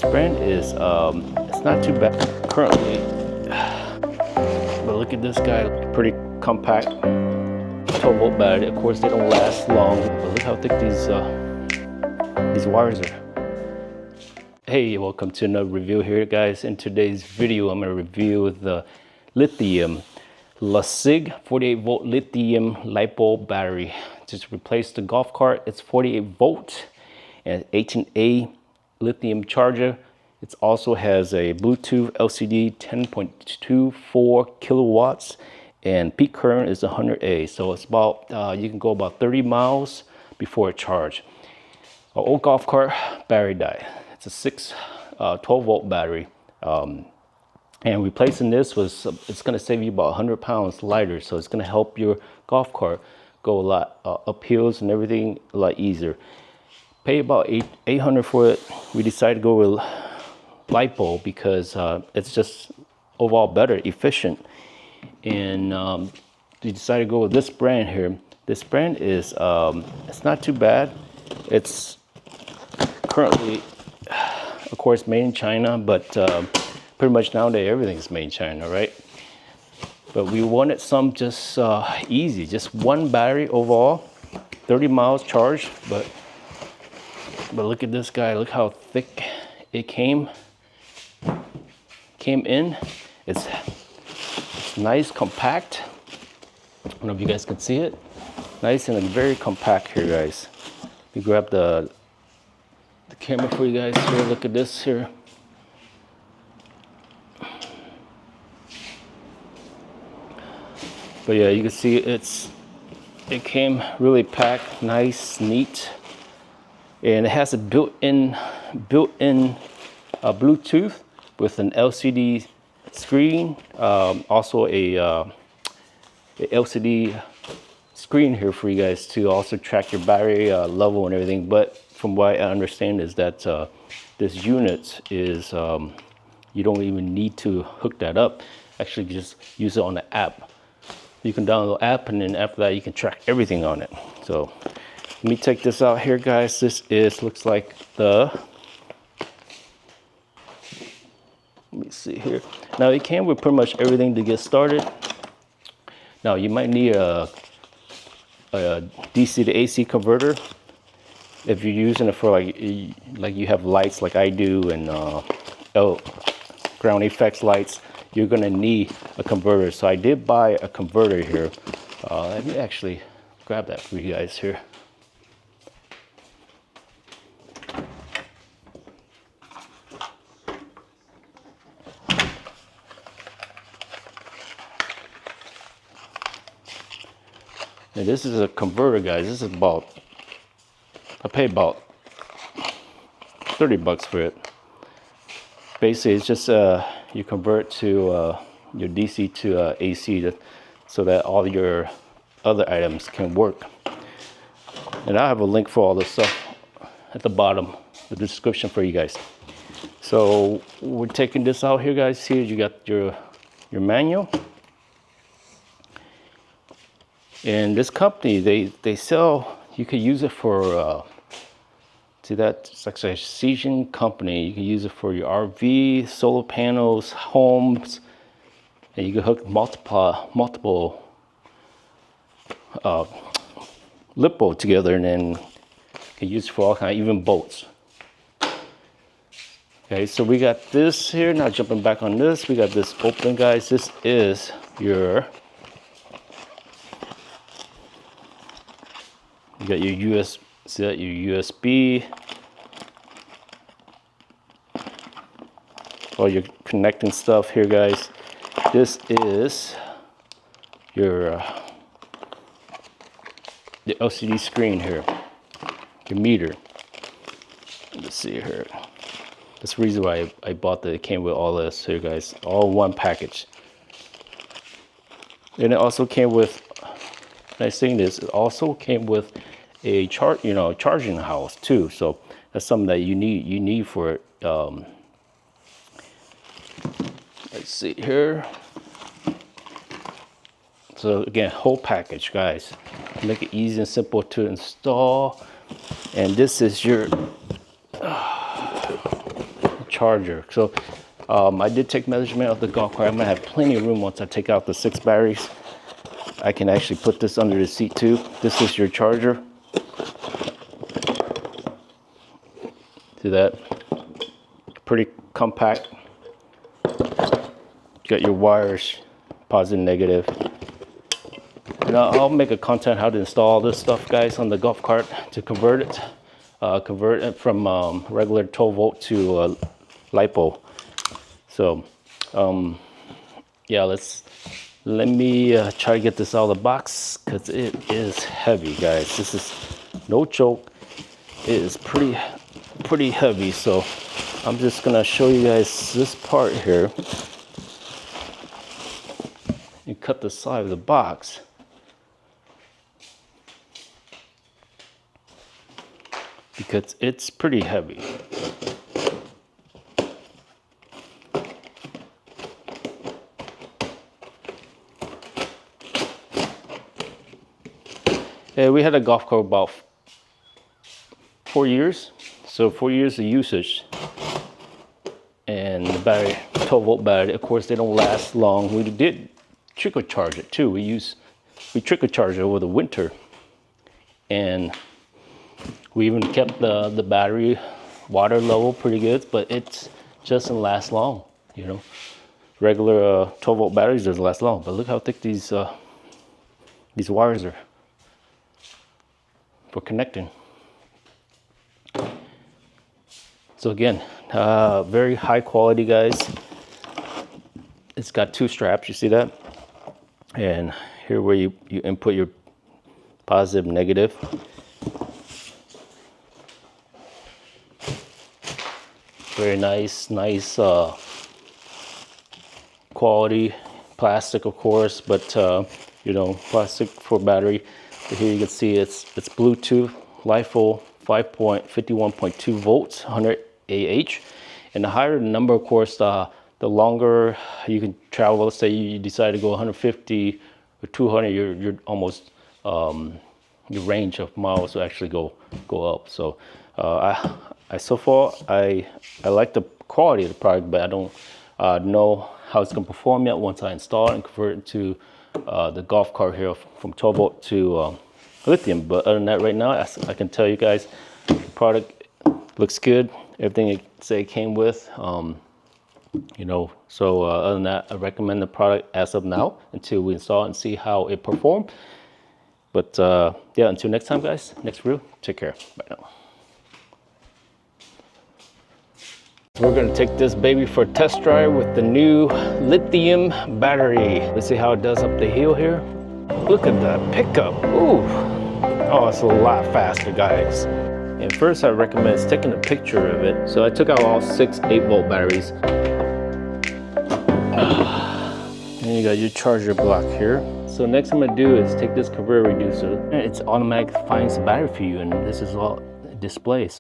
brand is it's not too bad currently, but look at this guy, pretty compact 12-volt battery. Of course they don't last long, but look how thick these wires are. Hey, welcome to another review here, guys. In today's video I'm going to review the lithium LOSSIGY 48-volt lithium light bulb battery. Just replace the golf cart. It's 48 volt and 18A lithium charger. It also has a Bluetooth LCD 10.24 kilowatts and peak current is 100A. So it's about you can go about 30 miles before it charge. Our old golf cart battery died. It's a 12-volt battery. And replacing this it's going to save you about 100 pounds lighter. So it's going to help your golf cart go a lot up hills and everything a lot easier. Pay about $800 for it. We decided to go with light bulb because it's just overall better, efficient. And we decided to go with this brand here. This brand is it's not too bad. It's currently, of course, made in China, but pretty much nowadays everything's made in China, right? But we wanted some just easy, just one battery overall, 30 miles charged. But look at this guy, look how thick it came in. It's nice, compact. I don't know if you guys can see it. Nice and very compact here, guys. We grab the camera for you guys here. Look at this here. But yeah, you can see it came really packed, nice, neat, and it has a built-in Bluetooth with an LCD screen, also a LCD screen here for you guys to also track your battery level and everything. But from what I understand is that this unit is you don't even need to hook that up. Actually, just use it on the app. You can download the app, and then after that you can track everything on it. So let me take this out here, guys. This looks like let me see here. Now it came with pretty much everything to get started. Now you might need a DC to AC converter if you're using it for like you have lights like I do, and ground effects lights. You're gonna need a converter. So I did buy a converter here. Let me actually grab that for you guys here. And this is a converter, guys. This is I paid about 30 bucks for it. Basically, it's just you convert to your DC to AC so that all your other items can work. And I have a link for all this stuff at the bottom, the description for you guys. So we're taking this out here, guys. Here you got your manual. And this company, they sell, you can use it for it's like a season company. You can use it for your RV, solar panels, homes, and you can hook multiple LiPo together, and then you can use it for all kinds, even boats. Okay, so we got this here. Now jumping back on this, we got this open, guys. This is you got your USB. All your connecting stuff here, guys. This is your the LCD screen here, your meter. Let's see here. That's the reason why I bought it came with all this here, guys. All one package. And it also came with, nice thing is, it also came with a charging house too. So that's something that you need for it. Let's see here. So again, whole package, guys. Make it easy and simple to install. And this is your charger. So I did take measurement of the golf cart. I'm gonna have plenty of room once I take out the 6 batteries. I can actually put this under the seat too. This is your charger. See that? Pretty compact. You got your wires, positive, negative. And I'll make a content how to install this stuff, guys, on the golf cart to convert it from regular 12 volt to LiPo. So yeah, let me try to get this out of the box, because it is heavy, guys. This is no joke. It is pretty heavy. So I'm just gonna show you guys this part here and cut the side of the box. Because it's pretty heavy. Yeah, we had a golf cart about 4 years. So 4 years of usage. And the battery, 12 volt battery, of course they don't last long. We did trickle charge it too. We trickle charge it over the winter. And we even kept the battery water level pretty good, but it just doesn't last long, you know. Regular 12 volt batteries doesn't last long, but look how thick these wires are for connecting. So again, very high quality, guys. It's got 2 straps, you see that? And here where you input your positive, negative. Very nice quality plastic, of course, but you know, plastic for battery. But here you can see it's Bluetooth, LiPo 5.51.2 volts, 100 AH, and the higher the number, of course, the longer you can travel. Let's say you decide to go 150 or 200, you're almost your range of miles will actually go up. So so far I like the quality of the product, but I don't know how it's gonna perform yet once I install it and convert it to the golf cart here from 12 volt to lithium. But other than that, right now I can tell you guys the product looks good. Everything it say it came with, you know. So other than that, I recommend the product as of now until we install it and see how it performs. But yeah, until next time, guys, next review, take care. Bye now. We're gonna take this baby for a test drive with the new lithium battery. Let's see how it does up the hill here. Look at that pickup. Ooh. Oh, it's a lot faster, guys. And first I recommend is taking a picture of it. So I took out all 6 8-volt batteries. And you got your charger block here. So next I'm gonna do is take this converter reducer. It's automatic finds the battery for you, and this is all displays.